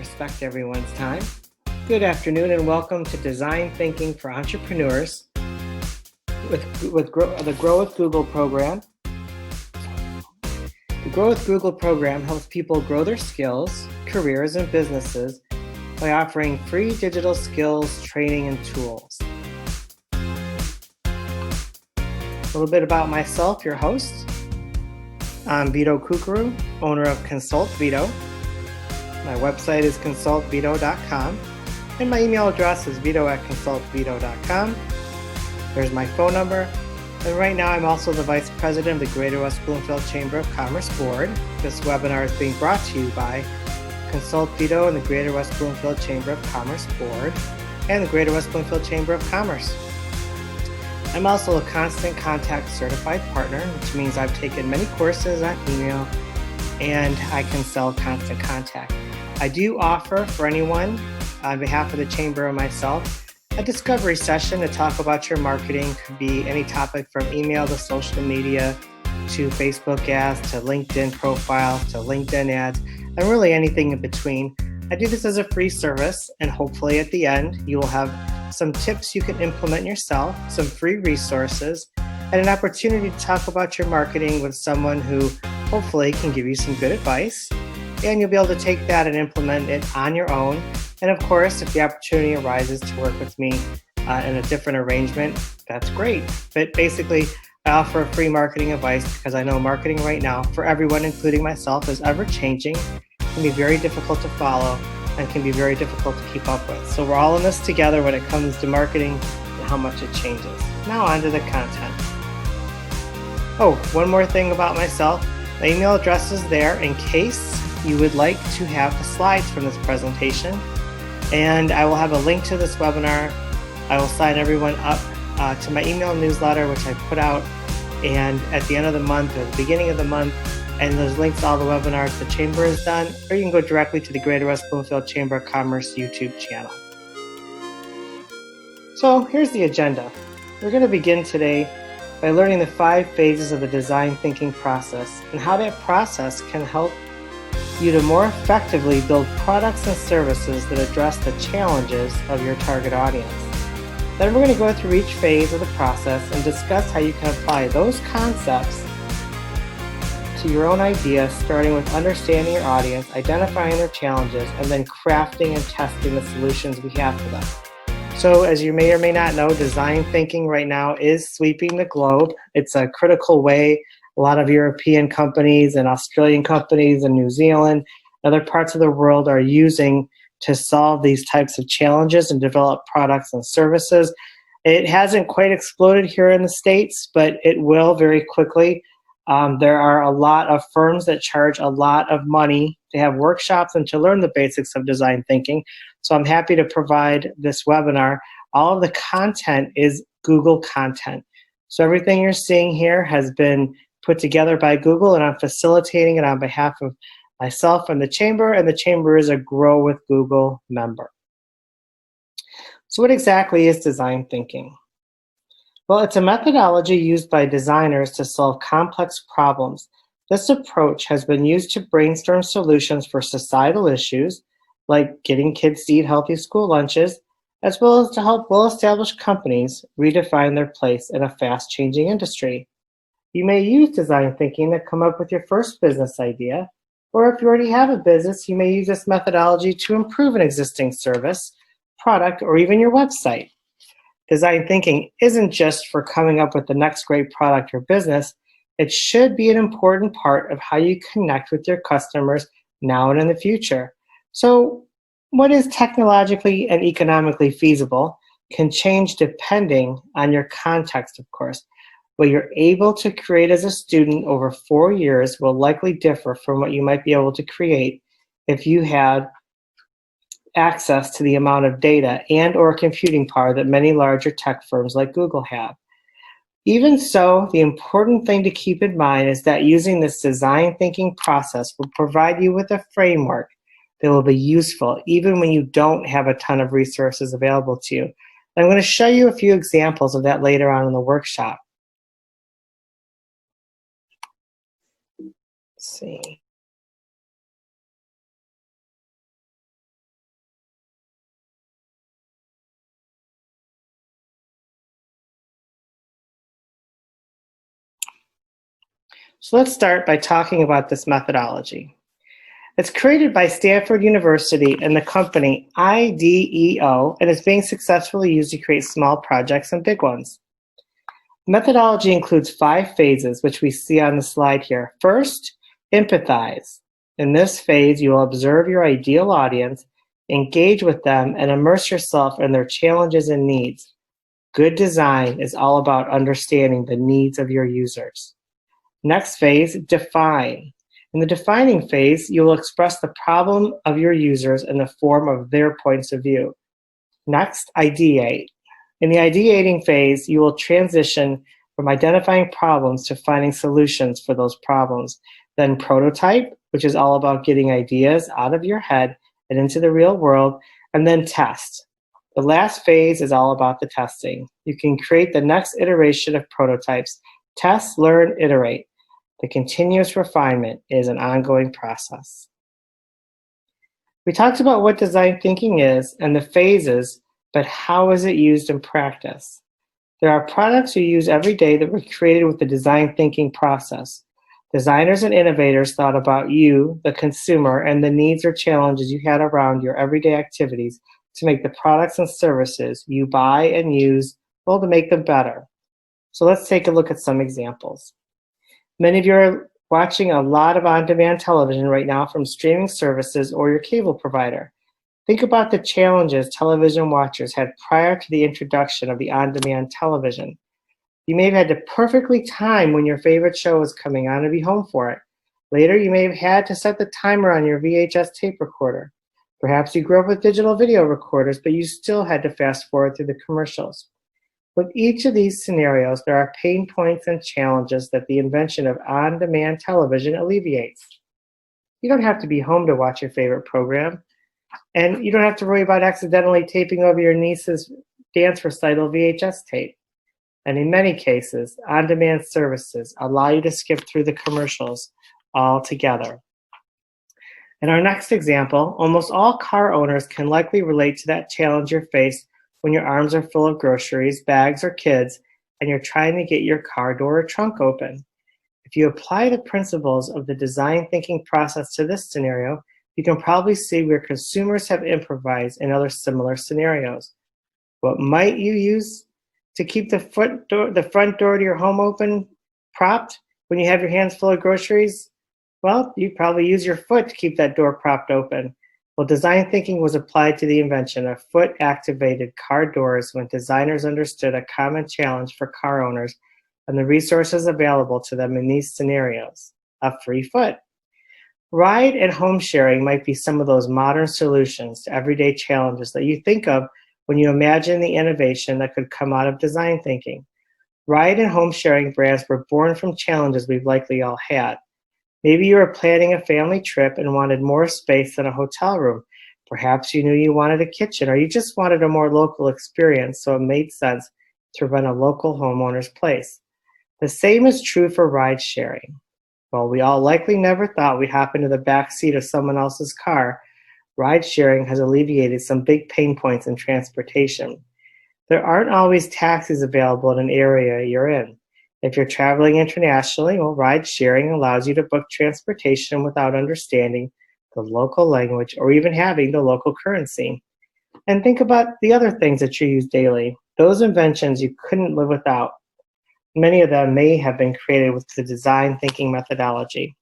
respect everyone's time. Good afternoon and welcome to Design Thinking for Entrepreneurs the Grow with Google program. The Grow with Google program helps people grow their skills, careers, and businesses by offering free digital skills, training, and tools. A little bit about myself, your host. I'm Vito Curcuru, owner of Consult Vito. My website is consultvito.com, and my email address is vito@consultvito.com. There's my phone number, and right now I'm also the Vice President of the Greater West Bloomfield Chamber of Commerce Board. This webinar is being brought to you by Consult Vito and the Greater West Bloomfield Chamber of Commerce Board and the Greater West Bloomfield Chamber of Commerce. I'm also a Constant Contact Certified Partner, which means I've taken many courses on email and I can sell Constant Contact. I do offer for anyone, on behalf of the Chamber and myself, a discovery session to talk about your marketing. Could be any topic from email to social media to Facebook ads to LinkedIn profile to LinkedIn ads, and really anything in between. I do this as a free service, and hopefully at the end you will have some tips you can implement yourself, some free resources, and an opportunity to talk about your marketing with someone who hopefully can give you some good advice. And you'll be able to take that and implement it on your own. And of course, if the opportunity arises to work with me in a different arrangement, that's great. But basically, I offer a free marketing advice because I know marketing right now, for everyone, including myself, is ever-changing, can be very difficult to follow, and can be very difficult to keep up with. So we're all in this together when it comes to marketing and how much it changes. Now on to the content. Oh, one more thing about myself. My email address is there in case you would like to have the slides from this presentation. And I will have a link to this webinar. I will sign everyone up to my email newsletter, which I put out and at the end of the month or the beginning of the month. And there's links to all the webinars the Chamber has done, or you can go directly to the Greater West Bloomfield Chamber of Commerce YouTube channel. So here's the agenda. We're going to begin today by learning the 5 phases of the design thinking process and how that process can help you to more effectively build products and services that address the challenges of your target audience. Then we're going to go through each phase of the process and discuss how you can apply those concepts to your own ideas, starting with understanding your audience, identifying their challenges, and then crafting and testing the solutions we have for them. So as you may or may not know, design thinking right now is sweeping the globe. It's a critical way a lot of European companies and Australian companies and New Zealand, other parts of the world are using to solve these types of challenges and develop products and services. It hasn't quite exploded here in the States, but it will very quickly. There are a lot of firms that charge a lot of money to have workshops and to learn the basics of design thinking. So I'm happy to provide this webinar. All of the content is Google content. So everything you're seeing here has been put together by Google, and I'm facilitating it on behalf of myself and the Chamber is a Grow with Google member. So what exactly is design thinking? Well, it's a methodology used by designers to solve complex problems. This approach has been used to brainstorm solutions for societal issues, like getting kids to eat healthy school lunches, as well as to help well-established companies redefine their place in a fast-changing industry. You may use design thinking to come up with your first business idea, or if you already have a business, you may use this methodology to improve an existing service, product, or even your website. Design thinking isn't just for coming up with the next great product or business. It should be an important part of how you connect with your customers now and in the future. So what is technologically and economically feasible can change depending on your context, of course. What you're able to create as a student over 4 years will likely differ from what you might be able to create if you had access to the amount of data and or computing power that many larger tech firms like Google have. Even so, the important thing to keep in mind is that using this design thinking process will provide you with a framework that will be useful even when you don't have a ton of resources available to you. I'm going to show you a few examples of that later on in the workshop. Let's see. So let's start by talking about this methodology. It's created by Stanford University and the company IDEO and is being successfully used to create small projects and big ones. Methodology includes 5 phases, which we see on the slide here. First, empathize. In this phase, you will observe your ideal audience, engage with them, and immerse yourself in their challenges and needs. Good design is all about understanding the needs of your users. Next phase, define. In the defining phase, you will express the problem of your users in the form of their points of view. Next, ideate. In the ideating phase, you will transition from identifying problems to finding solutions for those problems. Then prototype, which is all about getting ideas out of your head and into the real world, and then test. The last phase is all about the testing. You can create the next iteration of prototypes. Test, learn, iterate. The continuous refinement is an ongoing process. We talked about what design thinking is and the phases, but how is it used in practice? There are products you use every day that were created with the design thinking process. Designers and innovators thought about you, the consumer, and the needs or challenges you had around your everyday activities to make the products and services you buy and use, well, to make them better. So let's take a look at some examples. Many of you are watching a lot of on-demand television right now from streaming services or your cable provider. Think about the challenges television watchers had prior to the introduction of the on-demand television. You may have had to perfectly time when your favorite show was coming on and be home for it. Later, you may have had to set the timer on your VHS tape recorder. Perhaps you grew up with digital video recorders, but you still had to fast forward through the commercials. With each of these scenarios, there are pain points and challenges that the invention of on-demand television alleviates. You don't have to be home to watch your favorite program, and you don't have to worry about accidentally taping over your niece's dance recital VHS tape. And in many cases, on-demand services allow you to skip through the commercials altogether. In our next example, almost all car owners can likely relate to that challenge you're faced when your arms are full of groceries, bags, or kids, and you're trying to get your car door or trunk open. If you apply the principles of the design thinking process to this scenario, you can probably see where consumers have improvised in other similar scenarios. What might you use to keep the front door to your home open propped when you have your hands full of groceries? Well, you'd probably use your foot to keep that door propped open. Well, design thinking was applied to the invention of foot-activated car doors when designers understood a common challenge for car owners and the resources available to them in these scenarios: a free foot. Ride and home sharing might be some of those modern solutions to everyday challenges that you think of when you imagine the innovation that could come out of design thinking. Ride and home sharing brands were born from challenges we've likely all had. Maybe you were planning a family trip and wanted more space than a hotel room. Perhaps you knew you wanted a kitchen, or you just wanted a more local experience, so it made sense to rent a local homeowner's place. The same is true for ride sharing. While we all likely never thought we'd hop into the back seat of someone else's car, ride sharing has alleviated some big pain points in transportation. There aren't always taxis available in an area you're in. If you're traveling internationally, well, ride sharing allows you to book transportation without understanding the local language or even having the local currency. And think about the other things that you use daily. Those inventions you couldn't live without. Many of them may have been created with the design thinking methodology.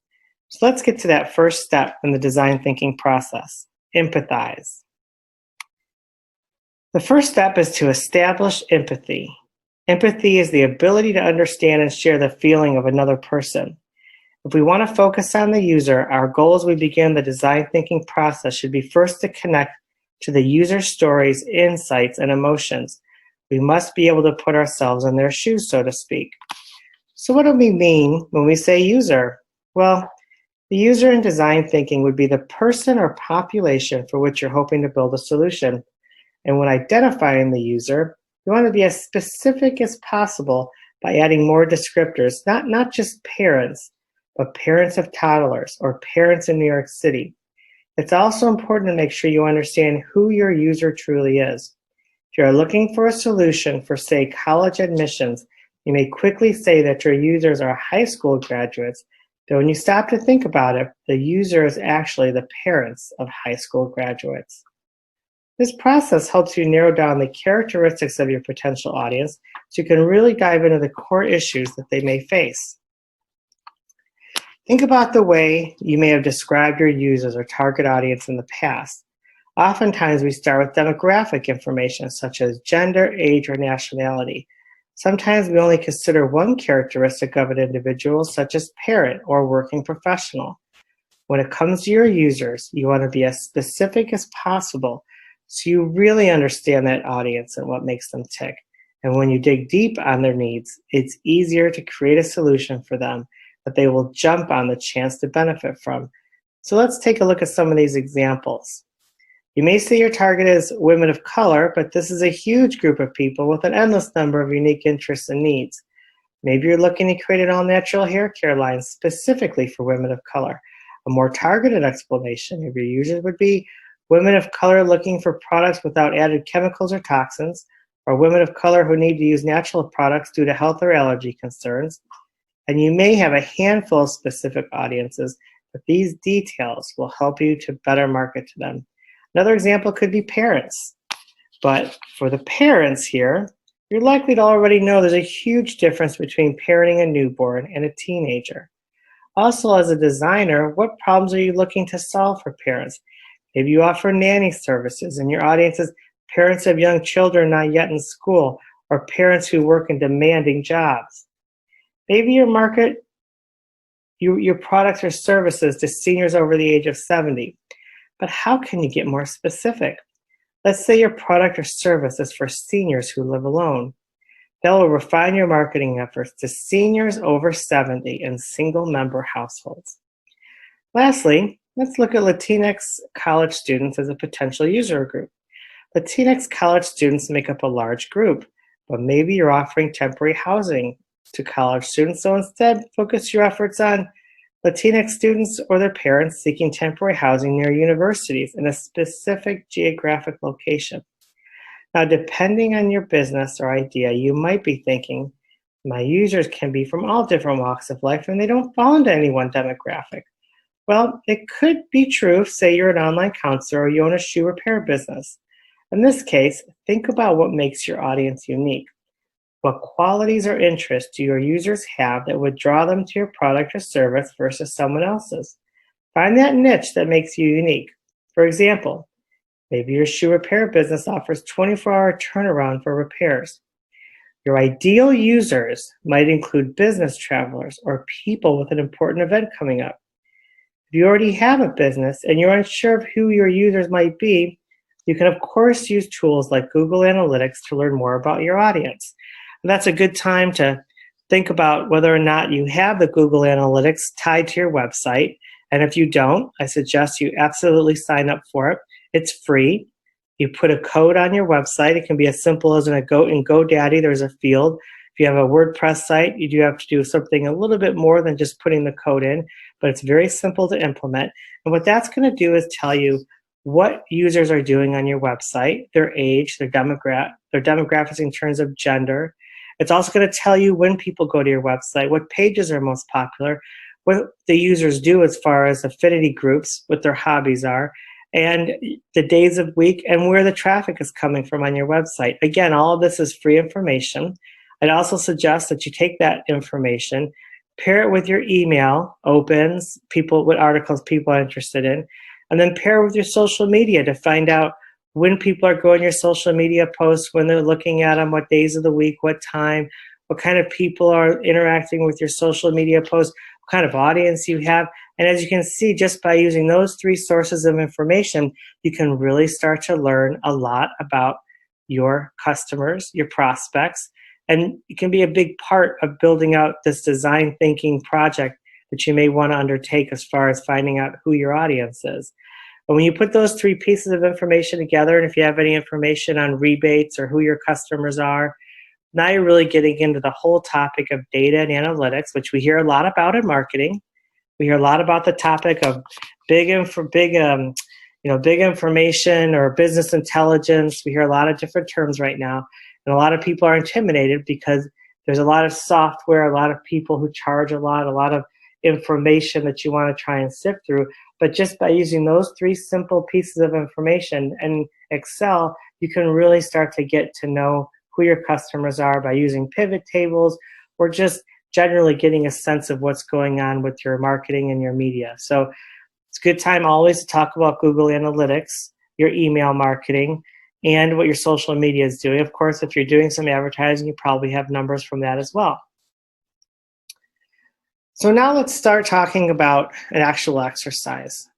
So let's get to that first step in the design thinking process: empathize. The first step is to establish empathy. Empathy is the ability to understand and share the feeling of another person. If we want to focus on the user, our goal as we begin the design thinking process should be first to connect to the user's stories, insights, and emotions. We must be able to put ourselves in their shoes, so to speak. So what do we mean when we say user? Well, the user in design thinking would be the person or population for which you're hoping to build a solution. And when identifying the user, you want to be as specific as possible by adding more descriptors, not just parents, but parents of toddlers or parents in New York City. It's also important to make sure you understand who your user truly is. If you're looking for a solution for, say, college admissions, You may quickly say that your users are high school graduates, but when you stop to think about it, the user is actually the parents of high school graduates. This process helps you narrow down the characteristics of your potential audience so you can really dive into the core issues that they may face. Think about the way you may have described your users or target audience in the past. Oftentimes, we start with demographic information such as gender, age, or nationality. Sometimes we only consider one characteristic of an individual, such as parent or working professional. When it comes to your users, you want to be as specific as possible so you really understand that audience and what makes them tick. And when you dig deep on their needs, it's easier to create a solution for them that they will jump on the chance to benefit from. So let's take a look at some of these examples. You may say your target is women of color, but this is a huge group of people with an endless number of unique interests and needs. Maybe you're looking to create an all-natural hair care line specifically for women of color. A more targeted explanation of your users would be women of color looking for products without added chemicals or toxins, or women of color who need to use natural products due to health or allergy concerns. And you may have a handful of specific audiences, but these details will help you to better market to them. Another example could be parents. But for the parents here, you're likely to already know there's a huge difference between parenting a newborn and a teenager. Also, as a designer, what problems are you looking to solve for parents? Maybe you offer nanny services and your audience is parents of young children not yet in school or parents who work in demanding jobs. Maybe your market, your products or services to seniors over the age of 70. But how can you get more specific? Let's say your product or service is for seniors who live alone. That will refine your marketing efforts to seniors over 70 and single-member households. Lastly, let's look at Latinx college students as a potential user group. Latinx college students make up a large group, but maybe you're offering temporary housing to college students, so instead focus your efforts on Latinx students or their parents seeking temporary housing near universities in a specific geographic location. Now, depending on your business or idea, you might be thinking, my users can be from all different walks of life and they don't fall into any one demographic. Well, it could be true if, say, you're an online counselor or you own a shoe repair business. In this case, think about what makes your audience unique. What qualities or interests do your users have that would draw them to your product or service versus someone else's? Find that niche that makes you unique. For example, maybe your shoe repair business offers 24-hour turnaround for repairs. Your ideal users might include business travelers or people with an important event coming up. If you already have a business and you're unsure of who your users might be, you can of course use tools like Google Analytics to learn more about your audience. And that's a good time to think about whether or not you have the Google Analytics tied to your website. And if you don't, I suggest you absolutely sign up for it. It's free. You put a code on your website. It can be as simple as in GoDaddy, there's a field. If you have a WordPress site, you do have to do something a little bit more than just putting the code in, but it's very simple to implement. And what that's going to do is tell you what users are doing on your website, their age, their demographics in terms of gender. It's also going to tell you when people go to your website, what pages are most popular, what the users do as far as affinity groups, what their hobbies are, and the days of week and where the traffic is coming from on your website. Again, all of this is free information. I'd also suggest that you take that information, pair it with your email opens, what articles people are interested in, and then pair it with your social media to find out when people are going to your social media posts, when they're looking at them, what days of the week, what time, what kind of people are interacting with your social media posts, what kind of audience you have. And as you can see, just by using those three sources of information, you can really start to learn a lot about your customers, your prospects, and it can be a big part of building out this design thinking project that you may want to undertake as far as finding out who your audience is. But when you put those three pieces of information together, and if you have any information on rebates or who your customers are, now you're really getting into the whole topic of data and analytics, which we hear a lot about in marketing. We hear a lot about the topic of big information or business intelligence. We hear a lot of different terms right now, and a lot of people are intimidated because There's a lot of software, a lot of people who charge a lot of information that you want to try and sift through. But just by using those 3 simple pieces of information in Excel, you can really start to get to know who your customers are by using pivot tables or just generally getting a sense of what's going on with your marketing and your media. So it's a good time always to talk about Google Analytics, your email marketing, and what your social media is doing. Of course, if you're doing some advertising, you probably have numbers from that as well. So now let's start talking about an actual exercise.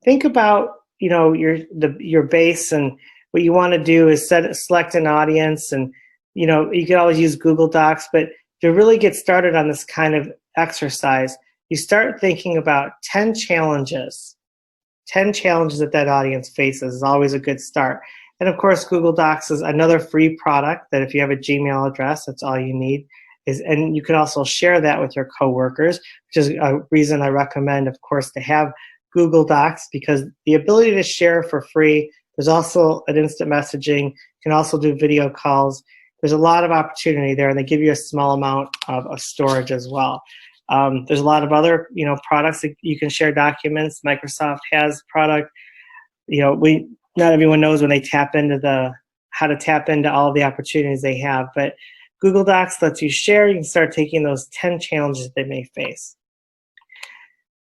Think about, your base, and what you want to do is select an audience, and you can always use Google Docs, but to really get started on this kind of exercise, you start thinking about 10 challenges. 10 challenges that audience faces is always a good start. And of course, Google Docs is another free product that if you have a Gmail address, that's all you need. And you can also share that with your coworkers, which is a reason I recommend, of course, to have Google Docs, because the ability to share for free, there's also an instant messaging, you can also do video calls. There's a lot of opportunity there, and they give you a small amount of storage as well. There's a lot of other, products that you can share documents. Microsoft has product. Not everyone knows when they tap into how to tap into all of the opportunities they have, but Google Docs lets you share. You can start taking those 10 challenges they may face.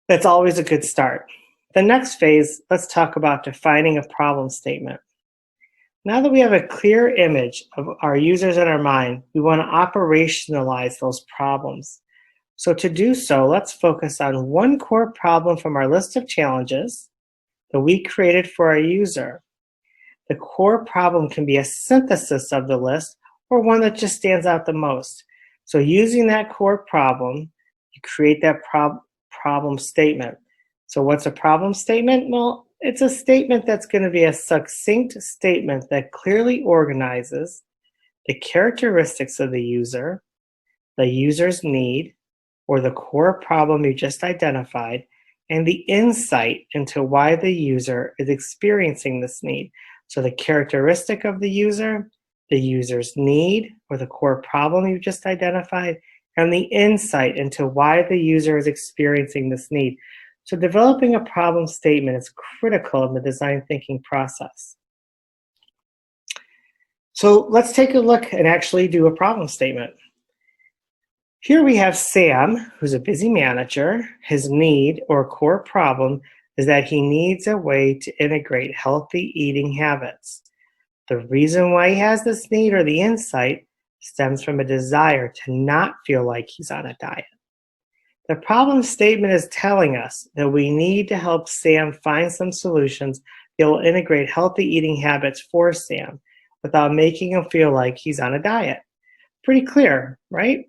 That's always a good start. The next phase, let's talk about defining a problem statement. Now that we have a clear image of our users in our mind, we want to operationalize those problems. So to do so, let's focus on one core problem from our list of challenges that we created for our user. The core problem can be a synthesis of the list or one that just stands out the most. So using that core problem, you create that problem statement. So what's a problem statement? Well, it's a statement that's going to be a succinct statement that clearly organizes the characteristics of the user's need, or the core problem you just identified, and the insight into why the user is experiencing this need. So the characteristic of the user's need, or the core problem you just identified, and the insight into why the user is experiencing this need. So developing a problem statement is critical in the design thinking process. So let's take a look and actually do a problem statement. Here we have Sam, who's a busy manager. His need or core problem is that he needs a way to integrate healthy eating habits. The reason why he has this need or the insight stems from a desire to not feel like he's on a diet. The problem statement is telling us that we need to help Sam find some solutions that will integrate healthy eating habits for Sam without making him feel like he's on a diet. Pretty clear, right?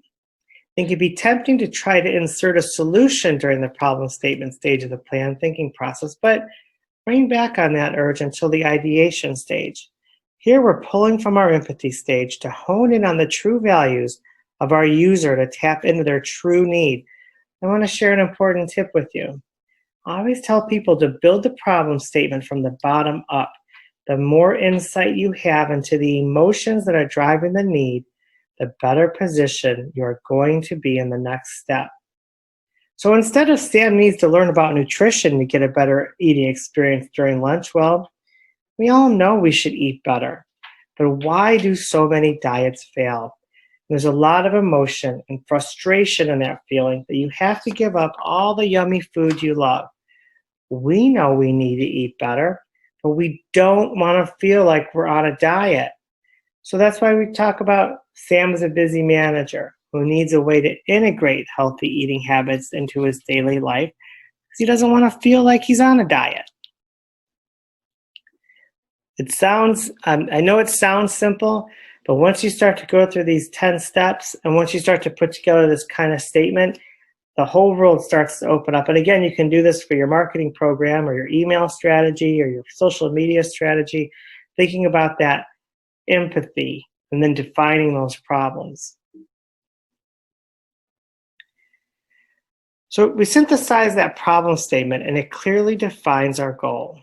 It can be tempting to try to insert a solution during the problem statement stage of the plan thinking process, but rein back on that urge until the ideation stage. Here we're pulling from our empathy stage to hone in on the true values of our user to tap into their true need. I want to share an important tip with you. I always tell people to build the problem statement from the bottom up. The more insight you have into the emotions that are driving the need, the better position you're going to be in the next step. So instead of Sam needs to learn about nutrition to get a better eating experience during lunch, well, we all know we should eat better. But why do so many diets fail? There's a lot of emotion and frustration in that feeling that you have to give up all the yummy food you love. We know we need to eat better, but we don't want to feel like we're on a diet. So that's why we talk about Sam is a busy manager who needs a way to integrate healthy eating habits into his daily life because he doesn't want to feel like he's on a diet. It sounds, I know it sounds simple, but once you start to go through these 10 steps and once you start to put together this kind of statement, the whole world starts to open up. And again, you can do this for your marketing program or your email strategy or your social media strategy, thinking about that empathy and then defining those problems. So we synthesize that problem statement and it clearly defines our goal.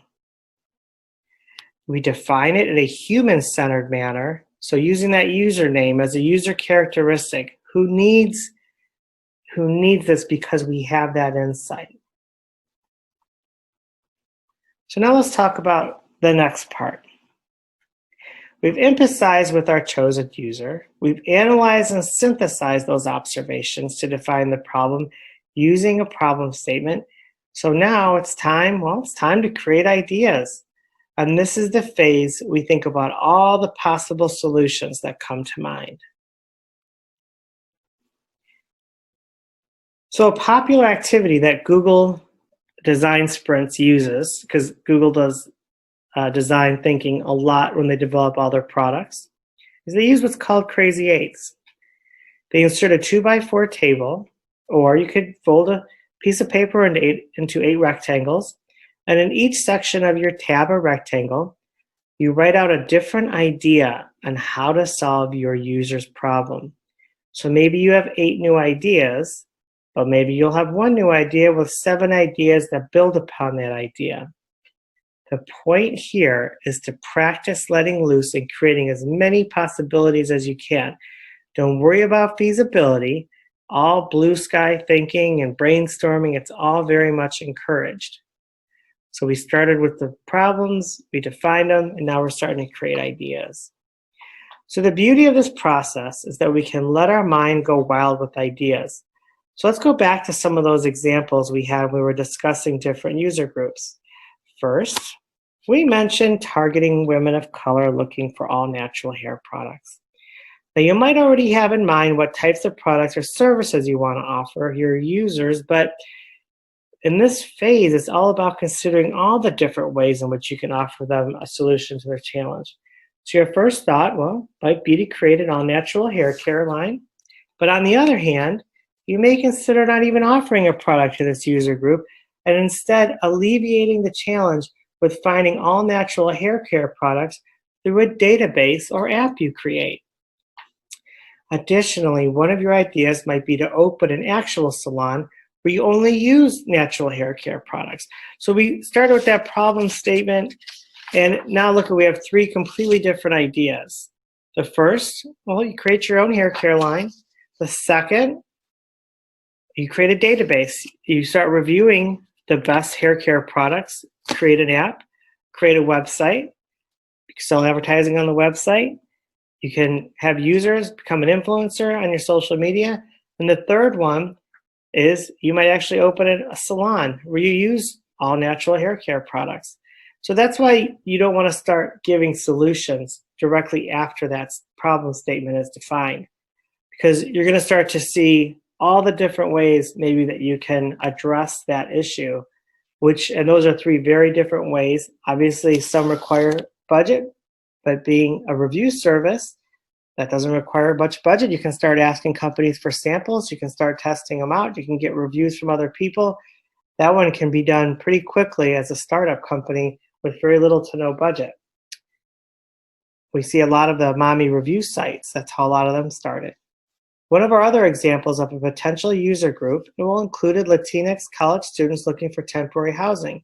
We define it in a human-centered manner So using that username as a user characteristic, who needs this because we have that insight. So now let's talk about the next part. We've emphasized with our chosen user. We've analyzed and synthesized those observations to define the problem using a problem statement. So now it's time to create ideas. And this is the phase we think about all the possible solutions that come to mind. So a popular activity that Google Design Sprints uses, because Google does design thinking a lot when they develop all their products, is they use what's called crazy eights. They insert a 2x4 table, or you could fold a piece of paper into 8 rectangles, and in each section of your tab or rectangle, you write out a different idea on how to solve your user's problem. So maybe you have 8 new ideas, but maybe you'll have 1 new idea with 7 ideas that build upon that idea. The point here is to practice letting loose and creating as many possibilities as you can. Don't worry about feasibility. All blue sky thinking and brainstorming, it's all very much encouraged. So we started with the problems, we defined them, and now we're starting to create ideas. So the beauty of this process is that we can let our mind go wild with ideas. So let's go back to some of those examples we had when we were discussing different user groups. First, we mentioned targeting women of color looking for all natural hair products. Now you might already have in mind what types of products or services you want to offer your users, but in this phase, it's all about considering all the different ways in which you can offer them a solution to their challenge. So your first thought, might be to create an all-natural hair care line. But on the other hand, you may consider not even offering a product to this user group and instead alleviating the challenge with finding all-natural hair care products through a database or app you create. Additionally, one of your ideas might be to open an actual salon where you only use natural hair care products. So we started with that problem statement, and now look, we have 3 completely different ideas. The first, you create your own hair care line. The second, you create a database. You start reviewing the best hair care products, create an app, create a website, sell advertising on the website. You can have users become an influencer on your social media. And the third one is you might actually open a salon where you use all natural hair care products. So that's why you don't want to start giving solutions directly after that problem statement is defined, because you're going to start to see all the different ways maybe that you can address that issue, and those are 3 very different ways. Obviously, some require budget, but being a review service, that doesn't require much budget. You can start asking companies for samples. You can start testing them out. You can get reviews from other people. That one can be done pretty quickly as a startup company with very little to no budget. We see a lot of the mommy review sites. That's how a lot of them started. One of our other examples of a potential user group will include Latinx college students looking for temporary housing.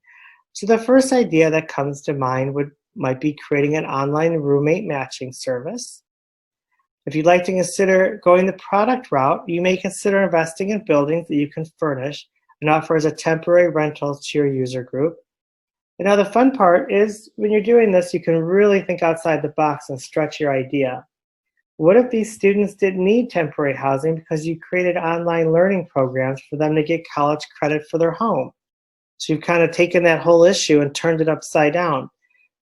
So the first idea that comes to mind might be creating an online roommate matching service. If you'd like to consider going the product route, you may consider investing in buildings that you can furnish and offer as a temporary rental to your user group. And now the fun part is when you're doing this, you can really think outside the box and stretch your idea. What if these students didn't need temporary housing because you created online learning programs for them to get college credit for their home? So you've kind of taken that whole issue and turned it upside down.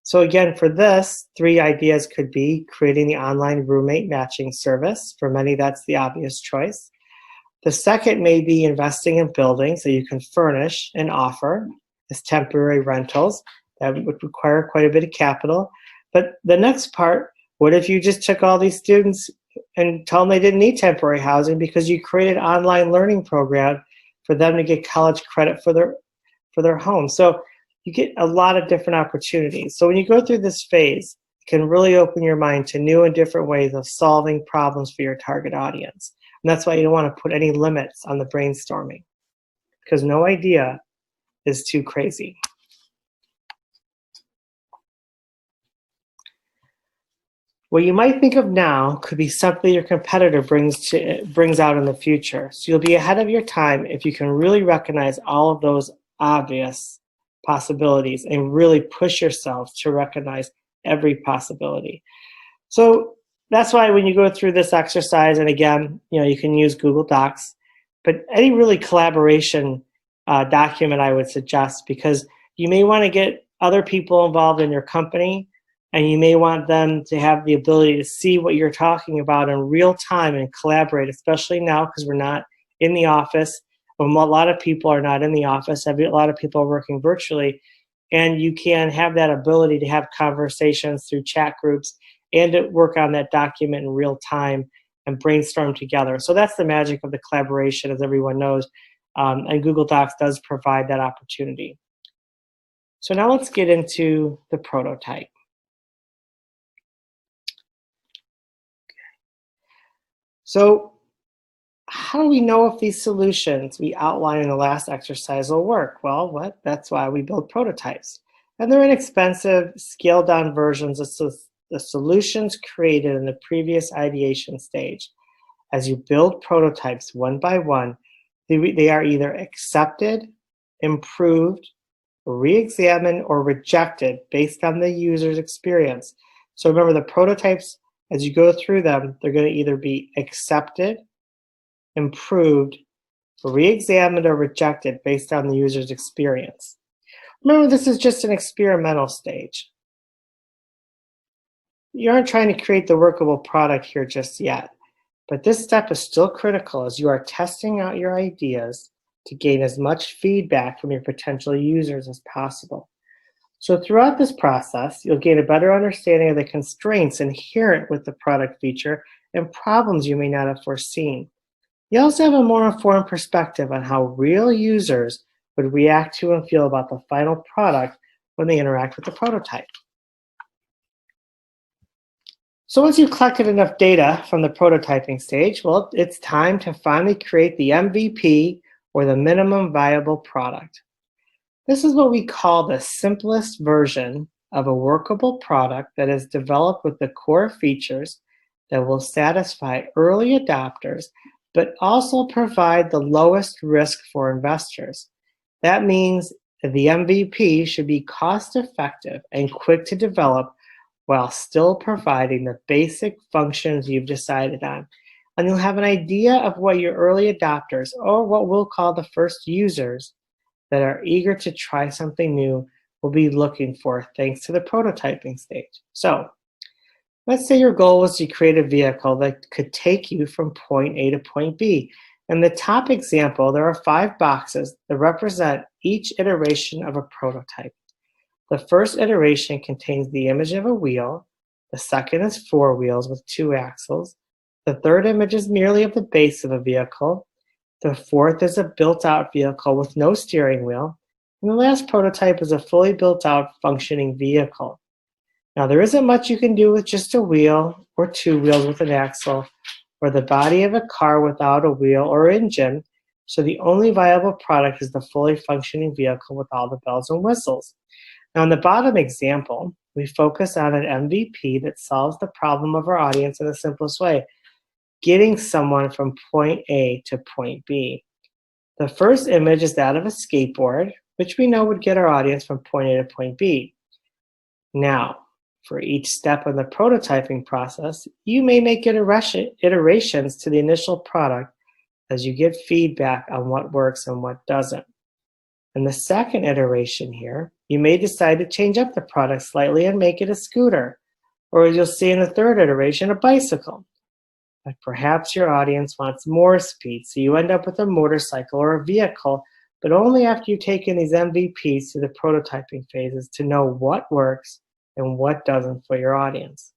So again, for this, 3 ideas could be creating the online roommate matching service. For many, that's the obvious choice. The second may be investing in buildings that you can furnish and offer as temporary rentals. That would require quite a bit of capital. But the next part, what if you just took all these students and told them they didn't need temporary housing because you created an online learning program for them to get college credit for their home? So you get a lot of different opportunities. So when you go through this phase, it can really open your mind to new and different ways of solving problems for your target audience. And that's why you don't want to put any limits on the brainstorming, because no idea is too crazy. What you might think of now could be something your competitor brings out in the future. So you'll be ahead of your time if you can really recognize all of those obvious possibilities and really push yourself to recognize every possibility. So that's why when you go through this exercise, and again, you can use Google Docs, but any really collaboration document I would suggest, because you may want to get other people involved in your company, and you may want them to have the ability to see what you're talking about in real time and collaborate, especially now because we're not in the office. A lot of people are not in the office. A lot of people are working virtually, and you can have that ability to have conversations through chat groups and to work on that document in real time and brainstorm together. So that's the magic of the collaboration, as everyone knows, and Google Docs does provide that opportunity. So now let's get into the prototype. So how do we know if these solutions we outlined in the last exercise will work? Well, that's why we build prototypes. And they're inexpensive, scaled-down versions of the solutions created in the previous ideation stage. As you build prototypes one by one, they are either accepted, improved, re-examined, or rejected based on the user's experience. So remember, the prototypes, as you go through them, they're going to either be accepted, improved, re-examined, or rejected based on the user's experience. Remember, this is just an experimental stage. You aren't trying to create the workable product here just yet, but this step is still critical as you are testing out your ideas to gain as much feedback from your potential users as possible. So throughout this process, you'll gain a better understanding of the constraints inherent with the product feature and problems you may not have foreseen. You also have a more informed perspective on how real users would react to and feel about the final product when they interact with the prototype. So once you've collected enough data from the prototyping stage, well, it's time to finally create the MVP, or the minimum viable product. This is what we call the simplest version of a workable product that is developed with the core features that will satisfy early adopters, but also provide the lowest risk for investors. That means that the MVP should be cost-effective and quick to develop while still providing the basic functions you've decided on. And you'll have an idea of what your early adopters, or what we'll call the first users, that are eager to try something new will be looking for thanks to the prototyping stage. So let's say your goal was to create a vehicle that could take you from point A to point B. In the top example, there are 5 boxes that represent each iteration of a prototype. The first iteration contains the image of a wheel. The second is 4 wheels with 2 axles. The third image is merely of the base of a vehicle. The fourth is a built-out vehicle with no steering wheel. And the last prototype is a fully built-out functioning vehicle. Now, there isn't much you can do with just a wheel, or 2 wheels with an axle, or the body of a car without a wheel or engine, so the only viable product is the fully functioning vehicle with all the bells and whistles. Now, in the bottom example, we focus on an MVP that solves the problem of our audience in the simplest way: getting someone from point A to point B. The first image is that of a skateboard, which we know would get our audience from point A to point B. Now, for each step in the prototyping process, you may make iterations to the initial product as you get feedback on what works and what doesn't. In the second iteration here, you may decide to change up the product slightly and make it a scooter, or as you'll see in the third iteration, a bicycle. But perhaps your audience wants more speed, so you end up with a motorcycle or a vehicle, but only after you've taken these MVPs to the prototyping phases to know what works and what doesn't for your audience.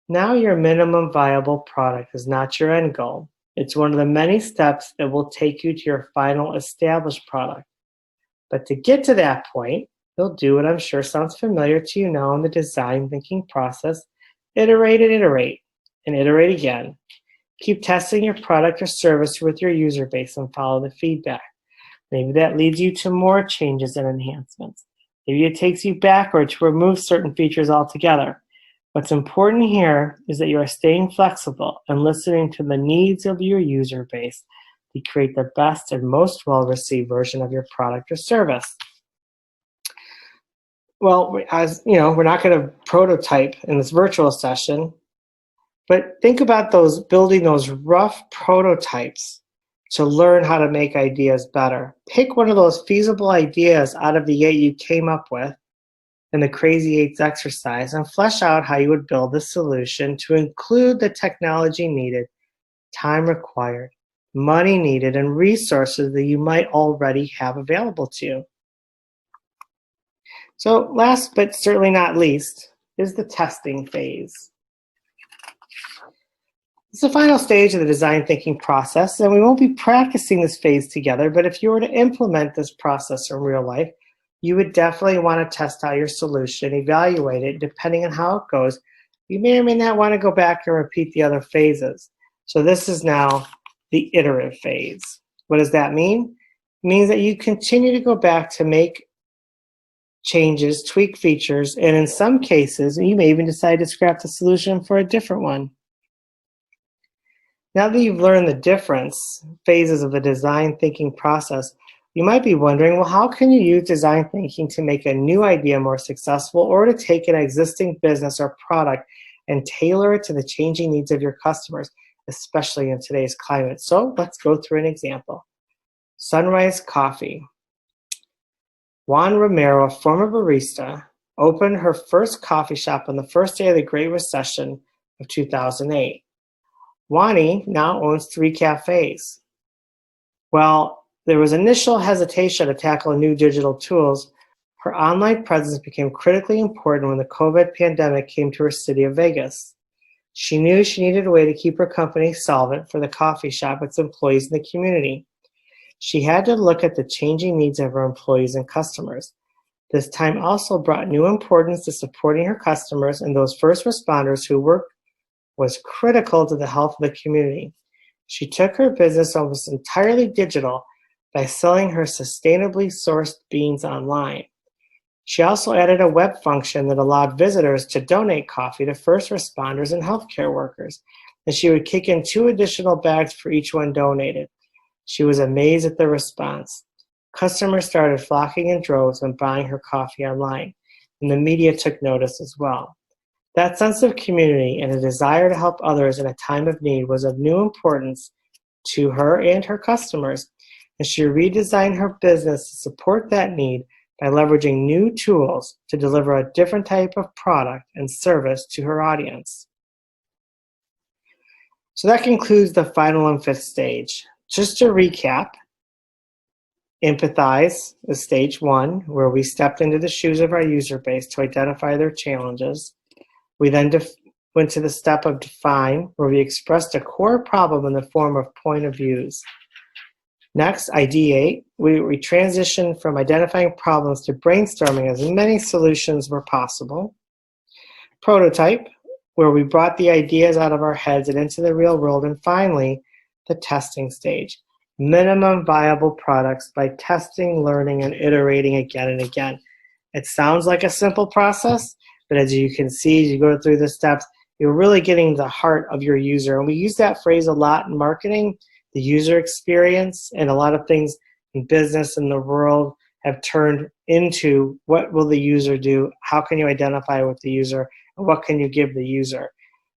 Now your minimum viable product is not your end goal. It's one of the many steps that will take you to your final established product. But to get to that point, you'll do what I'm sure sounds familiar to you now in the design thinking process: iterate and iterate. And iterate again. Keep testing your product or service with your user base and follow the feedback. Maybe that leads you to more changes and enhancements. Maybe it takes you backward to remove certain features altogether. What's important here is that you are staying flexible and listening to the needs of your user base to create the best and most well-received version of your product or service. Well, as you know, we're not going to prototype in this virtual session, but think about building those rough prototypes to learn how to make ideas better. Pick one of those feasible ideas out of the 8 you came up with in the Crazy Eights exercise and flesh out how you would build the solution to include the technology needed, time required, money needed, and resources that you might already have available to you. So last but certainly not least is the testing phase. It's the final stage of the design thinking process, and we won't be practicing this phase together, but if you were to implement this process in real life, you would definitely want to test out your solution, evaluate it. Depending on how it goes, you may or may not want to go back and repeat the other phases. So this is now the iterative phase. What does that mean? It means that you continue to go back to make changes, tweak features, and in some cases, you may even decide to scrap the solution for a different one. Now that you've learned the different phases of the design thinking process, you might be wondering, well, how can you use design thinking to make a new idea more successful or to take an existing business or product and tailor it to the changing needs of your customers, especially in today's climate? So let's go through an example. Sunrise Coffee. Juan Romero, a former barista, opened her first coffee shop on the first day of the Great Recession of 2008. Wani now owns 3 cafes. While there was initial hesitation to tackle new digital tools, her online presence became critically important when the COVID pandemic came to her city of Vegas. She knew she needed a way to keep her company solvent for the coffee shop, its employees, and the community. She had to look at the changing needs of her employees and customers. This time also brought new importance to supporting her customers and those first responders whose work was critical to the health of the community. She took her business almost entirely digital by selling her sustainably sourced beans online. She also added a web function that allowed visitors to donate coffee to first responders and healthcare workers, and she would kick in 2 additional bags for each one donated. She was amazed at the response. Customers started flocking in droves when buying her coffee online, and the media took notice as well. That sense of community and a desire to help others in a time of need was of new importance to her and her customers, and she redesigned her business to support that need by leveraging new tools to deliver a different type of product and service to her audience. So that concludes the final and 5th stage. Just to recap, empathize is stage 1, where we stepped into the shoes of our user base to identify their challenges. We then went to the step of define, where we expressed a core problem in the form of point of views. Next, ideate. We transitioned from identifying problems to brainstorming as many solutions were possible. Prototype, where we brought the ideas out of our heads and into the real world. And finally, the testing stage. Minimum viable products by testing, learning, and iterating again and again. It sounds like a simple process, but as you can see, as you go through the steps, you're really getting the heart of your user. And we use that phrase a lot in marketing, the user experience, and a lot of things in business and the world have turned into what will the user do, how can you identify with the user, and what can you give the user.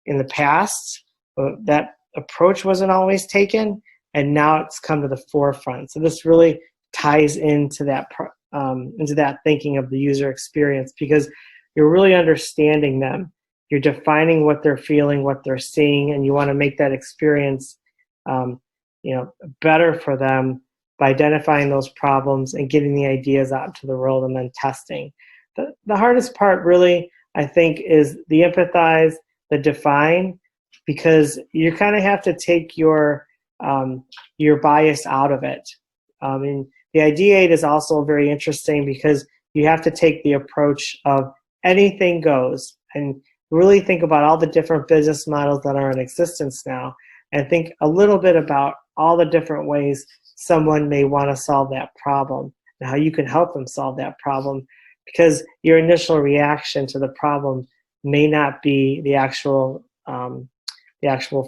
In the past, that approach wasn't always taken, and now it's come to the forefront. So this really ties into that thinking of the user experience, because you're really understanding them. You're defining what they're feeling, what they're seeing, and you want to make that experience better for them by identifying those problems and getting the ideas out into the world and then testing. The hardest part really, I think, is the empathize, the define, because you kind of have to take your bias out of it. And the ideate is also very interesting because you have to take the approach of anything goes and really think about all the different business models that are in existence now and think a little bit about all the different ways someone may want to solve that problem and how you can help them solve that problem, because your initial reaction to the problem may not be the actual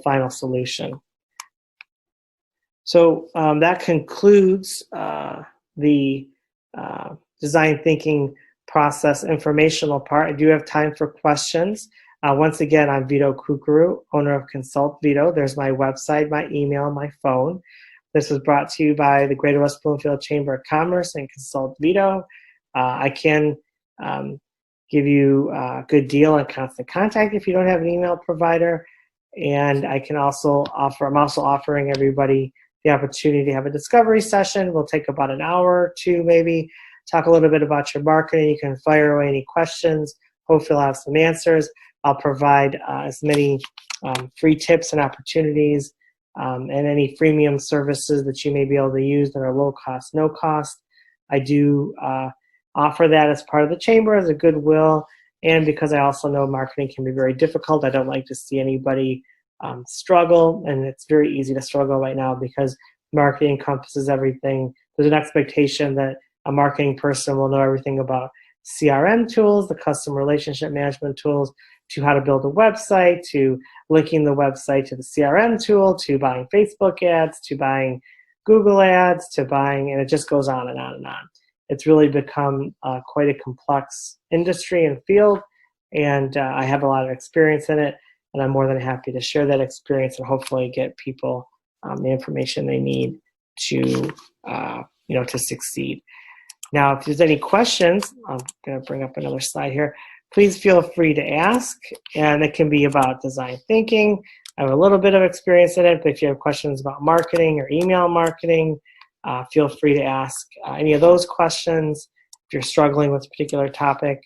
final solution. So that concludes the design thinking process informational part. I do have time for questions. Once again, I'm Vito Curcuru, owner of Consult Vito. There's my website, my email, my phone. This was brought to you by the Greater West Bloomfield Chamber of Commerce and Consult Vito. I can give you a good deal on Constant Contact if you don't have an email provider. And I can also I'm also offering everybody the opportunity to have a discovery session. We'll take about an hour or two maybe, talk a little bit about your marketing. You can fire away any questions. Hopefully I'll have some answers. I'll provide as many free tips and opportunities and any freemium services that you may be able to use that are low cost, no cost. I do offer that as part of the chamber as a goodwill, and because I also know marketing can be very difficult. I don't like to see anybody struggle, and it's very easy to struggle right now because marketing encompasses everything. There's an expectation that a marketing person will know everything about CRM tools, the customer relationship management tools, to how to build a website, to linking the website to the CRM tool, to buying Facebook ads, to buying Google ads, to buying, and it just goes on and on and on. It's really become quite a complex industry and field, and I have a lot of experience in it, and I'm more than happy to share that experience and hopefully get people the information they need to, to succeed. Now, if there's any questions, I'm going to bring up another slide here. Please feel free to ask, and it can be about design thinking. I have a little bit of experience in it, but if you have questions about marketing or email marketing, feel free to ask any of those questions. If you're struggling with a particular topic,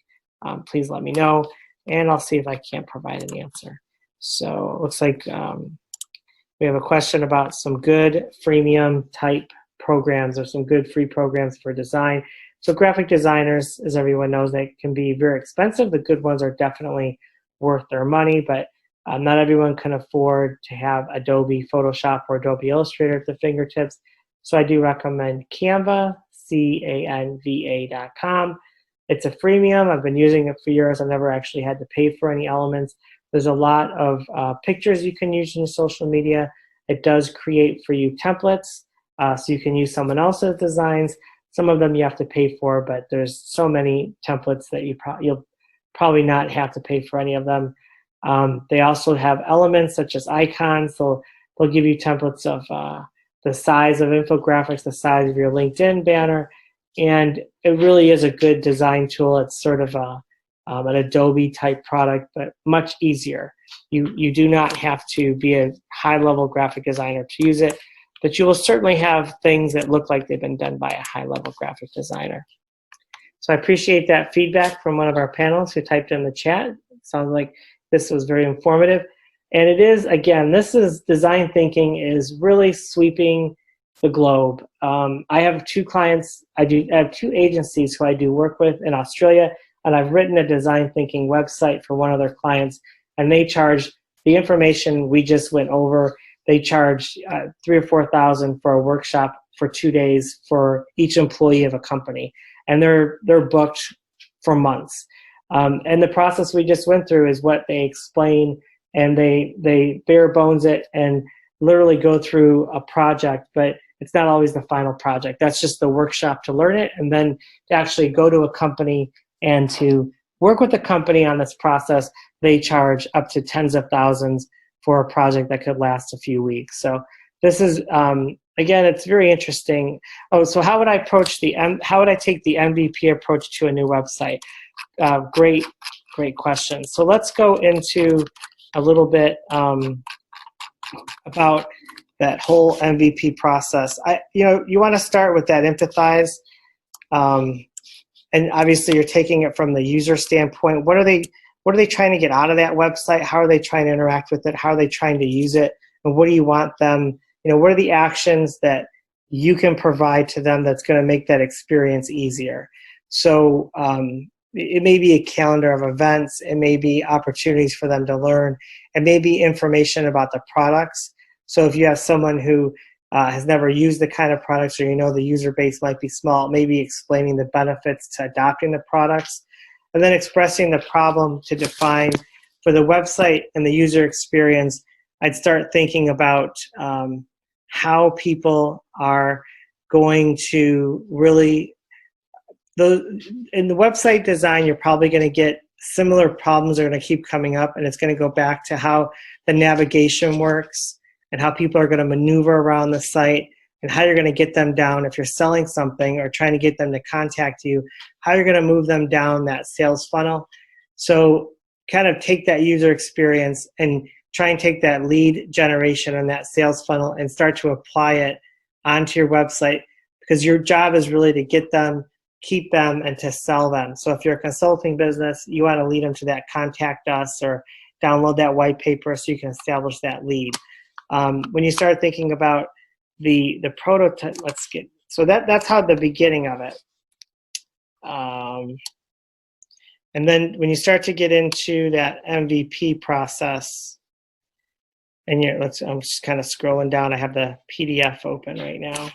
please let me know, and I'll see if I can't provide an answer. So it looks like we have a question about some good freemium type programs or some good free programs for design. So graphic designers, as everyone knows, they can be very expensive. The good ones are definitely worth their money, but not everyone can afford to have Adobe Photoshop or Adobe Illustrator at the fingertips. So I do recommend Canva, canva.com. It's a freemium. I've been using it for years. I've never actually had to pay for any elements. There's a lot of pictures you can use in your social media. It does create for you templates, so you can use someone else's designs. Some of them you have to pay for, but there's so many templates that you'll probably not have to pay for any of them. They also have elements such as icons. So they'll give you templates of the size of infographics, the size of your LinkedIn banner, and it really is a good design tool. It's sort of an Adobe type product, but much easier. You do not have to be a high-level graphic designer to use it, but you will certainly have things that look like they've been done by a high-level graphic designer. So I appreciate that feedback from one of our panelists who typed in the chat. It sounds like this was very informative. And it is, again, design thinking is really sweeping the globe. I have two clients, I have two agencies who I do work with in Australia, and I've written a design thinking website for one of their clients, and they charge the information we just went over. They charge $3,000 or $4,000 for a workshop for 2 days for each employee of a company, and they're booked for months. And the process we just went through is what they explain, and they bare bones it and literally go through a project, but it's not always the final project. That's just the workshop to learn it, and then to actually go to a company and to work with the company on this process, they charge up to tens of thousands for a project that could last a few weeks. So this is, again, it's very interesting. Oh, so how would I approach how would I take the MVP approach to a new website? Great question. So let's go into a little bit about that whole MVP process. You want to start with that empathize, and obviously you're taking it from the user standpoint. What are they trying to get out of that website? How are they trying to interact with it? How are they trying to use it? And what do you want them, what are the actions that you can provide to them that's going to make that experience easier? So it may be a calendar of events. It may be opportunities for them to learn. It may be information about the products. So if you have someone who has never used the kind of products, or the user base might be small, maybe explaining the benefits to adopting the products. and then expressing the problem to define. For the website and the user experience, I'd start thinking about how people are going to really, in the website design, you're probably going to get similar problems are going to keep coming up, and it's going to go back to how the navigation works and how people are going to maneuver around the site and how you're going to get them down if you're selling something or trying to get them to contact you, how you're going to move them down that sales funnel. So kind of take that user experience and try and take that lead generation and that sales funnel and start to apply it onto your website, because your job is really to get them, keep them, and to sell them. So if you're a consulting business, you want to lead them to that contact us or download that white paper so you can establish that lead. When you start thinking about the prototype, that's how the beginning of it. And then when you start to get into that MVP process, and I'm just kind of scrolling down. I have the PDF open right now.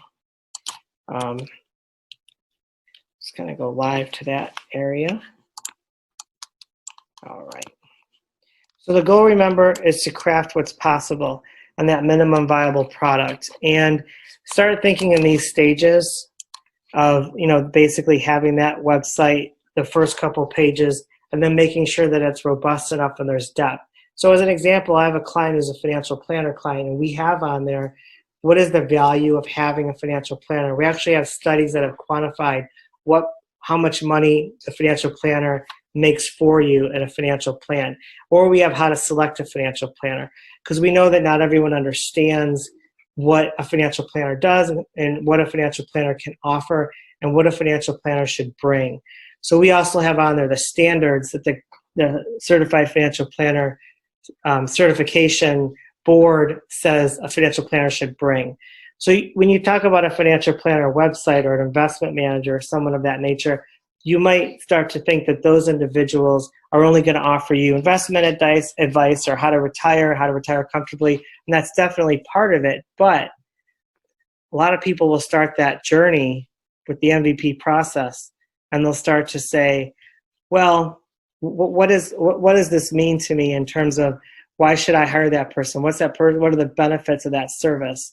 Just kind of go live to that area. All right. So the goal, remember, is to craft what's possible on that minimum viable product, and start thinking in these stages of, basically having that website, the first couple pages, and then making sure that it's robust enough and there's depth. So as an example, I have a client who's a financial planner client, and we have on there, what is the value of having a financial planner? We actually have studies that have quantified how much money the financial planner makes for you in a financial plan. Or we have how to select a financial planner, because we know that not everyone understands what a financial planner does and what a financial planner can offer and what a financial planner should bring. So we also have on there the standards that the Certified Financial Planner certification board says a financial planner should bring. So when you talk about a financial planner website or an investment manager or someone of that nature, you might start to think that those individuals are only going to offer you investment advice or how to retire comfortably, and that's definitely part of it. But a lot of people will start that journey with the MVP process, and they'll start to say, well, what does this mean to me in terms of why should I hire that person? What are the benefits of that service?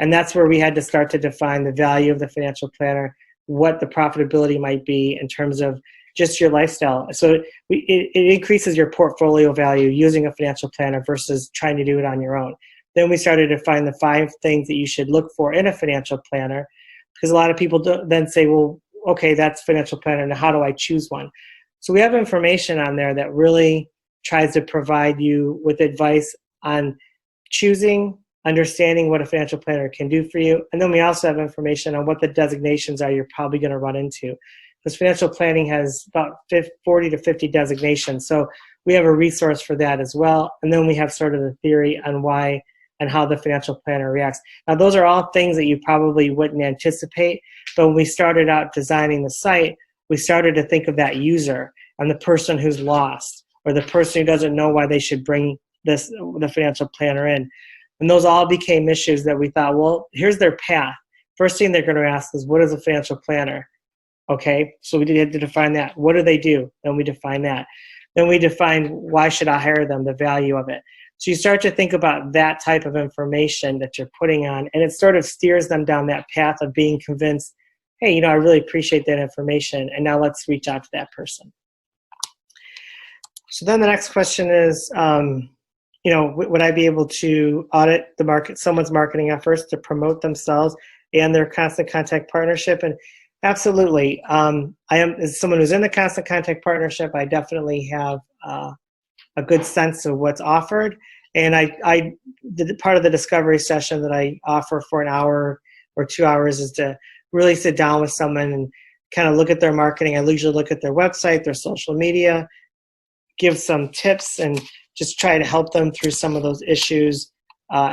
And that's where we had to start to define the value of the financial planner, what the profitability might be in terms of just your lifestyle. So it increases your portfolio value using a financial planner versus trying to do it on your own. Then we started to find the 5 things that you should look for in a financial planner, because a lot of people then say, well, okay, that's financial planner, now how do I choose one? So we have information on there that really tries to provide you with advice on choosing, understanding what a financial planner can do for you. And then we also have information on what the designations are you're probably going to run into. Because financial planning has about 40 to 50 designations. So we have a resource for that as well. And then we have sort of the theory on why and how the financial planner reacts. Now, those are all things that you probably wouldn't anticipate. But when we started out designing the site, we started to think of that user and the person who's lost, or the person who doesn't know why they should bring the financial planner in. And those all became issues that we thought, well, here's their path. First thing they're going to ask is, what is a financial planner? Okay, so we had to define that. What do they do? Then we define that. Then we define, why should I hire them, the value of it. So you start to think about that type of information that you're putting on, and it sort of steers them down that path of being convinced, hey, I really appreciate that information, and now let's reach out to that person. So then the next question is, would I be able to audit someone's marketing efforts to promote themselves and their Constant Contact partnership? And absolutely. As someone who's in the Constant Contact partnership, I definitely have a good sense of what's offered. And I did part of the discovery session that I offer for an hour or 2 hours is to really sit down with someone and kind of look at their marketing. I usually look at their website, their social media, give some tips, and just try to help them through some of those issues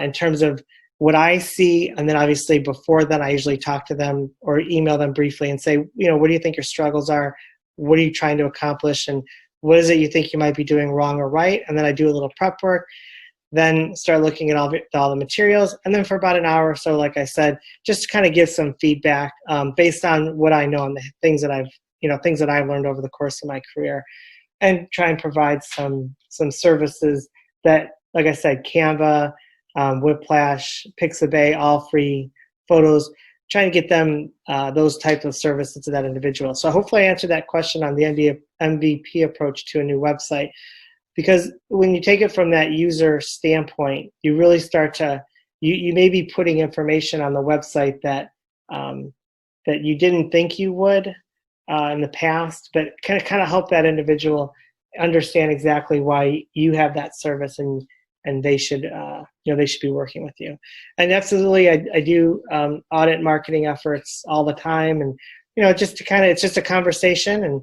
in terms of what I see. And then obviously before then, I usually talk to them or email them briefly and say, what do you think your struggles are? What are you trying to accomplish? And what is it you think you might be doing wrong or right? And then I do a little prep work, then start looking at all the materials. And then for about an hour or so, like I said, just to kind of give some feedback based on what I know and the things that I've things that I've learned over the course of my career, and try and provide some services that, like I said, Canva, Whiplash, Pixabay, all free photos, trying to get them those types of services to that individual. So hopefully I answered that question on the MVP approach to a new website, because when you take it from that user standpoint, you really start to, you may be putting information on the website that that you didn't think you would in the past, but kind of help that individual understand exactly why you have that service, and they should they should be working with you. And absolutely, I do audit marketing efforts all the time, and just to it's just a conversation. And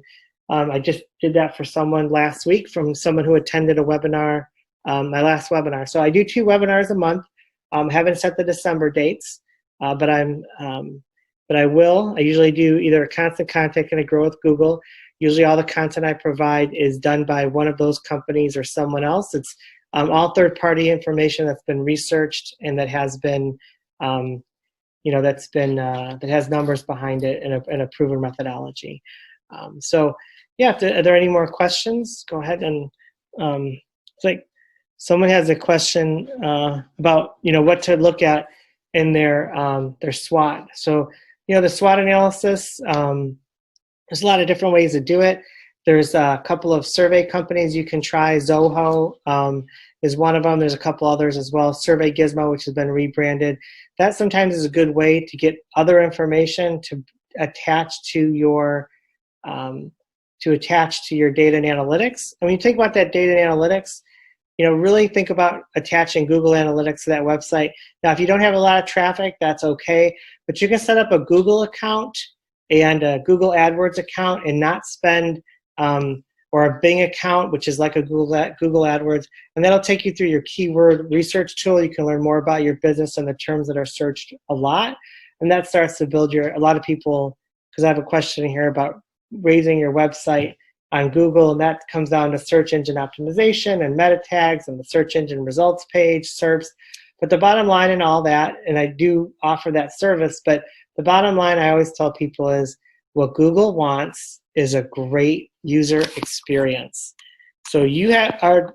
I just did that for someone last week, from someone who attended a webinar, my last webinar. So I do 2 webinars a month. Haven't set the December dates, but I will. I usually do either a constant contact and a grow with Google. Usually all the content I provide is done by one of those companies or someone else. It's all third-party information that's been researched and that has been, that has numbers behind it and a proven methodology. So yeah, are there any more questions? Go ahead. And it's like someone has a question about what to look at in their SWOT. So the SWOT analysis, there's a lot of different ways to do it. There's a couple of survey companies you can try. Zoho is one of them. There's a couple others as well. Survey Gizmo, which has been rebranded. That sometimes is a good way to get other information to attach to your data and analytics. And when you think about that data and analytics, really think about attaching Google Analytics to that website. Now, if you don't have a lot of traffic, that's okay, but you can set up a Google account and a Google AdWords account and not spend, or a Bing account, which is like a Google AdWords, and that'll take you through your keyword research tool. You can learn more about your business and the terms that are searched a lot, and that starts to build a lot of people, because I have a question here about raising your website on Google, and that comes down to search engine optimization and meta tags and the search engine results page, SERPs. But the bottom line in all that, and I do offer that service, but the bottom line I always tell people is what Google wants is a great user experience. So the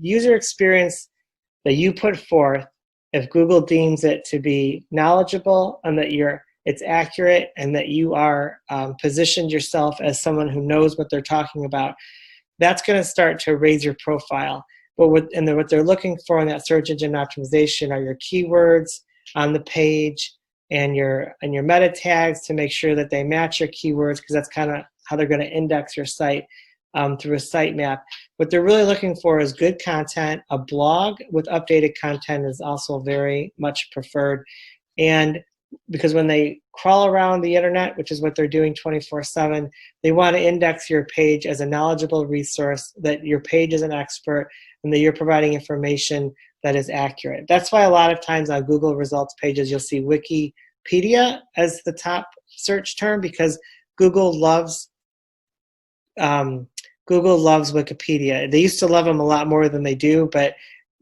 user experience that you put forth, if Google deems it to be knowledgeable and that it's accurate and that you are positioned yourself as someone who knows what they're talking about, that's going to start to raise your profile. But what they're looking for in that search engine optimization are your keywords on the page and your meta tags to make sure that they match your keywords, because that's kind of how they're going to index your site through a sitemap. What they're really looking for is good content. A blog with updated content is also very much preferred. And because when they crawl around the internet, which is what they're doing 24/7, they want to index your page as a knowledgeable resource, that your page is an expert, and that you're providing information that is accurate. That's why a lot of times on Google results pages, you'll see Wikipedia as the top search term, because Google loves Wikipedia. They used to love them a lot more than they do, but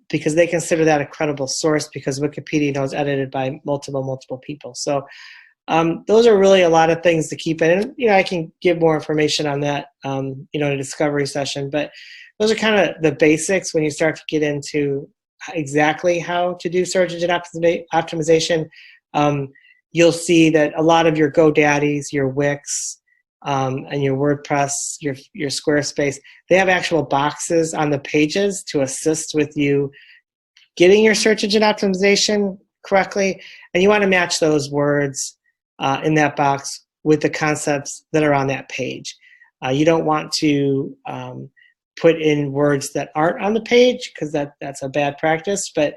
because they consider that a credible source, because Wikipedia is edited by multiple people. So those are really a lot of things to keep in. And, I can give more information on that, in a discovery session, but those are kind of the basics when you start to get into exactly how to do search engine optimization. You'll see that a lot of your GoDaddies, your Wix, and your WordPress, your Squarespace, they have actual boxes on the pages to assist with you getting your search engine optimization correctly. And you want to match those words in that box with the concepts that are on that page. You don't want to put in words that aren't on the page, because that's a bad practice. But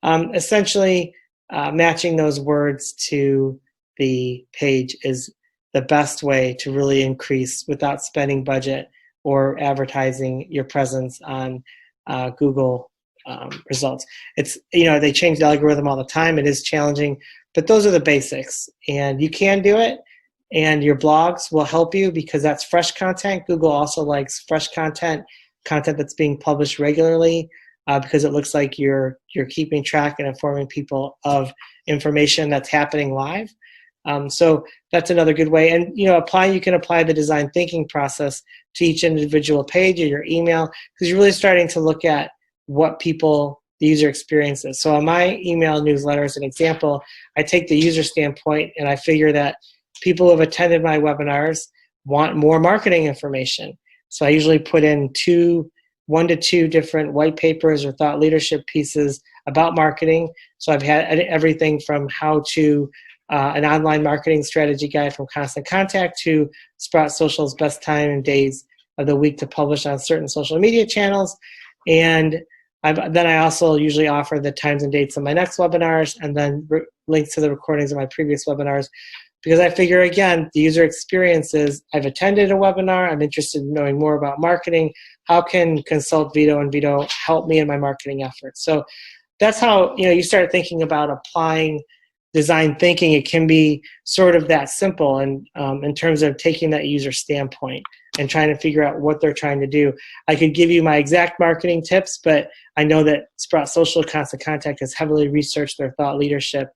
essentially, matching those words to the page is the best way to really increase, without spending budget or advertising, your presence on Google results. It's, they change the algorithm all the time. It is challenging, but those are the basics, and you can do it. And your blogs will help you, because that's fresh content. Google also likes fresh content that's being published regularly, because it looks like you're keeping track and informing people of information that's happening live. So that's another good way. And you can apply the design thinking process to each individual page of your email, because you're really starting to look at what the user experience is. So on my email newsletter, as an example, I take the user standpoint and I figure that people who have attended my webinars want more marketing information. So I usually put in 1 to 2 different white papers or thought leadership pieces about marketing. So I've had everything from how to an online marketing strategy guide from Constant Contact to Sprout Social's best time and days of the week to publish on certain social media channels. And then I also usually offer the times and dates of my next webinars, and then links to the recordings of my previous webinars, because I figure, again, the user experience is, I've attended a webinar, I'm interested in knowing more about marketing. How can Consult Vito and Vito help me in my marketing efforts? So that's how you start thinking about applying design thinking. It can be sort of that simple, and in terms of taking that user standpoint and trying to figure out what they're trying to do. I could give you my exact marketing tips, but I know that Sprout Social Constant Contact has heavily researched their thought leadership,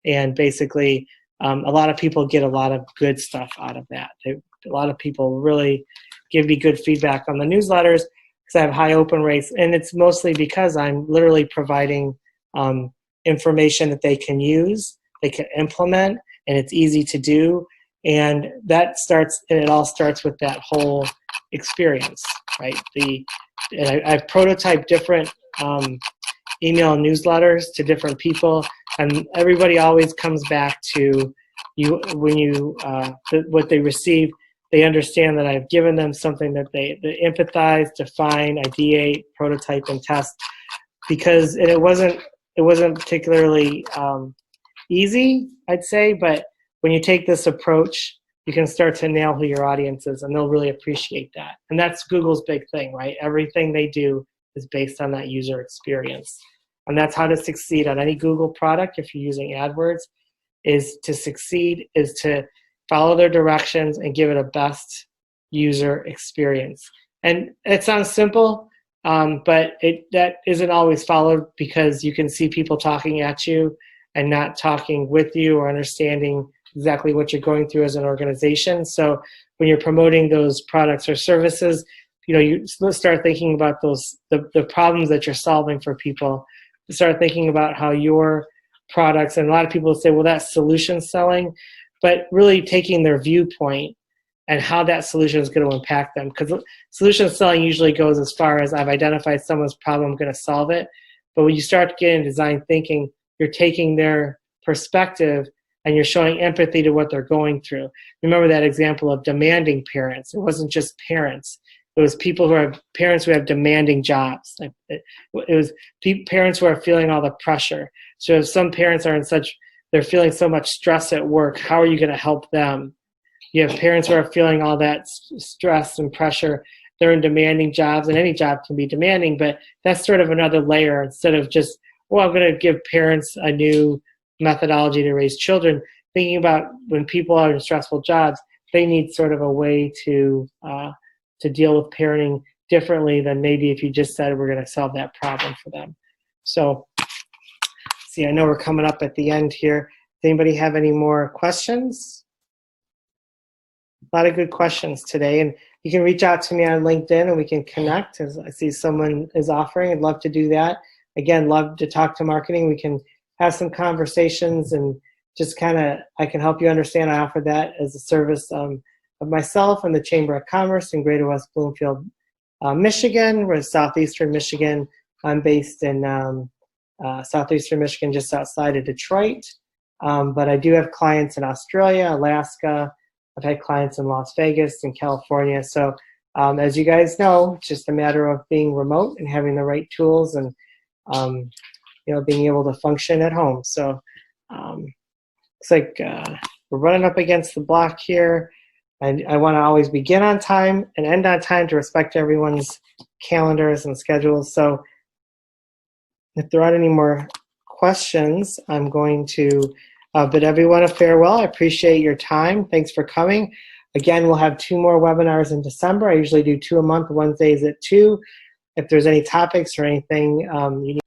and basically a lot of people get a lot of good stuff out of that. A lot of people really give me good feedback on the newsletters because I have high open rates, and it's mostly because I'm literally providing information that they can use, they can implement, and it's easy to do. And it all starts with that whole experience, right? I've prototyped different email newsletters to different people, and everybody always comes back to what they receive. They understand that I've given them something that they empathize, define, ideate, prototype, and test. Because it wasn't particularly easy, I'd say, but when you take this approach, you can start to nail who your audience is, and they'll really appreciate that. And that's Google's big thing, right? Everything they do is based on that user experience. And that's how to succeed on any Google product if you're using AdWords, is to follow their directions and give it a best user experience. And it sounds simple, but that isn't always followed, because you can see people talking at you and not talking with you or understanding exactly what you're going through as an organization. So when you're promoting those products or services, you start thinking about the problems that you're solving for people. You start thinking about how your products, and a lot of people say, well, that's solution selling, but really taking their viewpoint and how that solution is going to impact them. Because solution selling usually goes as far as, I've identified someone's problem, I'm going to solve it. But when you start getting design thinking, you're taking their perspective and you're showing empathy to what they're going through. Remember that example of demanding parents. It wasn't just parents. It was parents who have demanding jobs. It was parents who are feeling all the pressure. So if some parents they're feeling so much stress at work, how are you going to help them? You have parents who are feeling all that stress and pressure. They're in demanding jobs, and any job can be demanding, but that's sort of another layer. Instead of just, I'm going to give parents a new methodology to raise children, thinking about when people are in stressful jobs, they need sort of a way to deal with parenting differently than maybe if you just said we're going to solve that problem for them. So, see, I know we're coming up at the end here. Does anybody have any more questions? A lot of good questions today, and you can reach out to me on LinkedIn and we can connect. As I see someone is offering, I'd love to do that. Again, love to talk to marketing. We can have some conversations and just I can help you understand. I offer that as a service of myself and the Chamber of Commerce in Greater West Bloomfield, Michigan. We're in southeastern Michigan. I'm based in southeastern Michigan, just outside of Detroit. But I do have clients in Australia, Alaska. I've had clients in Las Vegas and California. So as you guys know, it's just a matter of being remote and having the right tools and being able to function at home. So looks like we're running up against the block here. And I want to always begin on time and end on time to respect everyone's calendars and schedules. So if there aren't any more questions, I'm going to bid everyone a farewell. I appreciate your time. Thanks for coming. Again, we'll have 2 more webinars in December. I usually do 2 a month, Wednesdays at 2. If there's any topics or anything you need